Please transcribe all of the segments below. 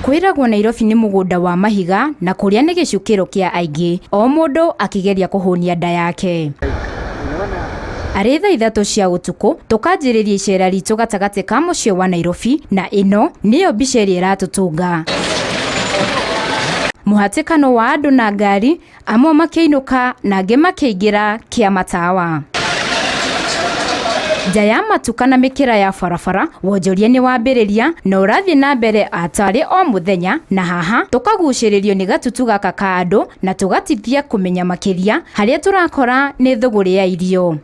Kwiragwo Nairobi ni mugunda wa mahiga na kuria ni gicukiro kia aingi, o mundu akigeria kuhunia nda yake. Arĩ thaa 3 cia utuku tukanjĩrĩria icera ritũ gatagati ka muciĩ wa Nairobi, na ino niyo mbica ĩrĩa ĩratutunga. Muhatĩkano wa andũ na ngari, amwe makĩinuka na angĩ makĩingĩra kĩa mathaa. Nja ya matuka na mĩkĩra ya barabara wonjoria ni wambĩrĩria na ũrathiĩ na mbere atarĩ o muthenya, na haha tukagucĩrĩrio nĩ gatutu gaka ka andũ na tugatithia kũmenya makĩria harĩa turakora nĩ thũgũrĩ ya irio.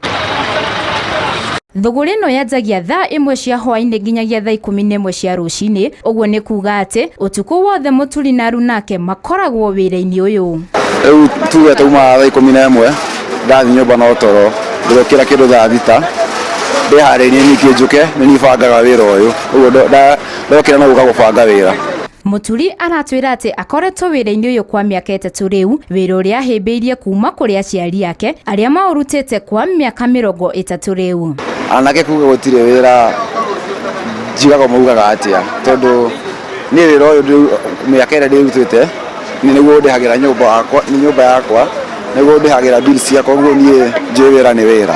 Thũgũrĩ no yanjagia thaa 1 cia hwaĩ-inĩ nginyagia thaa 11 cia rũcinĩ, ũguo nĩ kuga atĩ ũtukũ wothe mũturi na runake makoragwo wĩra-inĩ ũyũ. Rĩu tuge tauma thaa 11 ndathi nyũmba na toro ndĩrokĩra kĩndũ thaa 6 ndĩharĩirie ningĩ njũke nĩ niĩ bangaga wĩra ũyũ, ũguo ndokĩra na gũka gũbanga wĩra. Muturi aratwĩra atĩ akoretwo wĩra-inĩ ũyũ kwa mĩaka 3 rĩu, wĩra ũrĩa ahĩmbĩirie kuma kũrĩ aciari ake arĩa maũrutĩte kwa mĩaka 30 rĩu. Anake kuga gũtirĩ wĩra njigaga maugaga atĩa, tondũ niĩ wĩra ũyũ mĩaka ĩrĩa ndĩrutĩte nĩguo ndĩhagĩra nyũmba yakwa, nĩguo ndĩhagĩra bills ciakwa, ũguo niĩ njũĩ wĩra nĩ wĩra.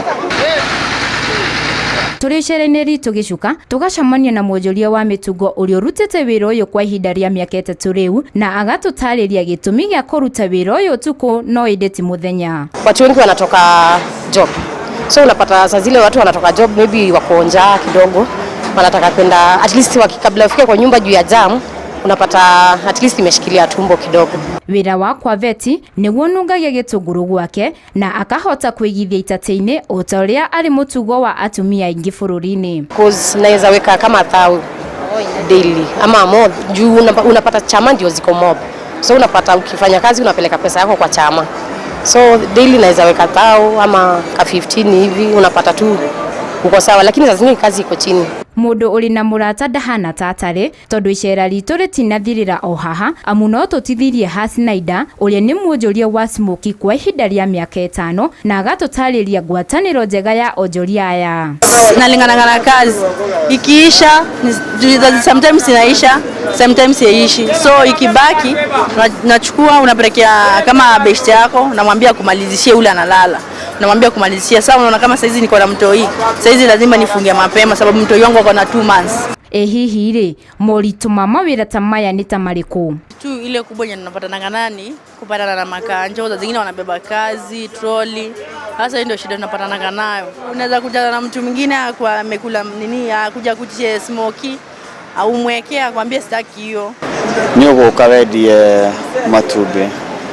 Tũrĩ icera-inĩ ritũ gĩcuka tũgacemania na mwonjoria wa mĩtungo ũrĩa ũrutĩte wĩra ũyũ kwa ihinda rĩa mĩaka 3 rĩu, na agatũtarĩria gĩtũmi gĩa kũruta wĩra ũyũ ũtukũ no ĩndĩ ti muthenya. Watu wengi wanatoka job, so unapata saa zile watu wanatoka job maybe wako njaa kidogo, wanataka kwenda at least kabla ufike kwa nyumba juu ya jam, unapata at least imeshikilia tumbo kidogo. Wĩra wa kwa veti nĩguo nungagia gĩtũngũrũ gwake na akahota kwĩgithia itate-inĩ o ta ũrĩa arĩ mũtugo wa atumia aingĩ bũrũri-inĩ. Cause naweza weka kama 1000 daily ama more, juu unapata chama ndio ziko mob, so unapata ukifanya kazi unapeleka pesa yako kwa chama, so daily naweza weka 1000 ama ka 15 hivi, unapata tu uko sawa, lakini sasa zingine kazi iko chini. Mundu uri na murata ndahana tatare, tondu icera ritũ rĩtinathirĩra o haha, amu no tũtithirie Hasnaida ũrĩa nĩ mwonjoria wa smoki kwa ihinda rĩa mĩaka 5 na agatũtarĩria ngwatanĩro njega ya onjoria aya. Nalingana na kazi, ikiisha sometimes inaisha, sometimes haiishi, so ikibaki nachukua unapelekea kama best yako, namwambia kumalizishie ule analala, namwambia kumalizishia. Sasa unaona kama saizi niko na mtoi, saizi lazima nifunge mapema sababu mtoi wangu ako na 2 months. Hihi rĩ, moritũ ma mawĩra ta maya nĩ ta marĩkũ? Tu ile kubwa yenye tunapatana nani kupatana na makanjia, za zingine wanabeba kazi, trolley. Sasa ndio shida tunapatana nayo. Unaweza kuja na mtu mwingine kwa amekula nini, kuja kutie smoki au mwekea akwambia sitaki hiyo. Nĩ ũgũka wendie matumbĩ,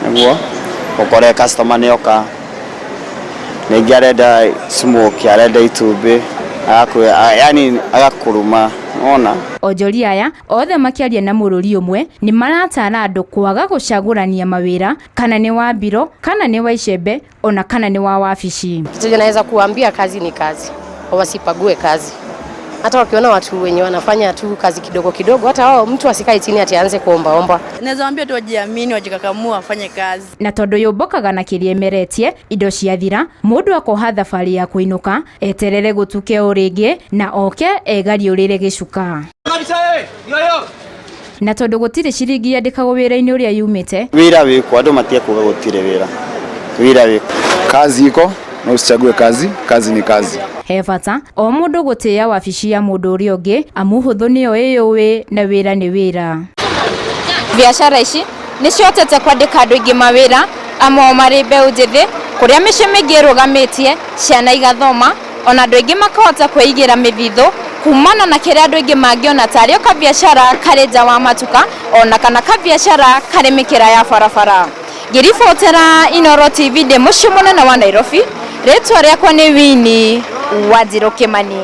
nĩguo ũkore customer nĩoka nĩngĩ arenda smoki, arenda itumbĩ, yani agakuruma. Ona onjoria aya othe makiaria na mũrũri ũmwe nĩ maratara andũ kwaga gũcagũrania mawĩra, kana nĩ wa biro, kana nĩ wa icembe, ona kana nĩ wa wabici. Kitu naweza kuambia kazi ni kazi, wasipague kazi. Hata wakiona watu wenye wanafanya tu kazi kidogo kidogo, hata wao mtu asikae chini atianze kuomba. Naweza waambia tu wajiamini, wajikakamua, wafanye kazi. Na tondu yombokaga na kĩrĩemeretie indo ciathira, mũndũ akoha thabarĩ ya kuinuka eterere gũtuke o rĩngĩ na oke egarie ũrĩre gĩcuka. Na tondu gũtirĩ ciringi yandĩkagwo wĩra-inĩ ũrĩa yumĩte, wĩra wĩkwo, andũ matiekuga gũtirĩ wĩra wĩkwo. Kazi iko no usichague kazi, kazi ni kazi. He bata o mũndũ gũtĩa wabici ya mũndũ ũrĩa ũngĩ, amu hũthũ nĩyo ĩyũĩ na wĩra nĩ wĩra. Biacara ici nĩ ciotete kwandĩka andũ aingĩ mawĩra, amwe marĩ mbeũ njĩthĩ, kũrĩa mĩciĩ mĩingĩ ĩrũgamĩtie, ciana igathoma, ona andũ aingĩ makahota kwĩigĩra mĩthithũ kumana na kĩrĩa andũ aingĩ mangĩona tarĩ ka biacara karĩ nja wa matuka, ona kana ka biacara karĩ mĩkĩra ya barabara. Ngĩribotera Inooro TV ndĩ mũciĩ mũnene wa Nairobi, rĩtwa rĩakwa nĩ Winnie Wanjirũ Kĩmani.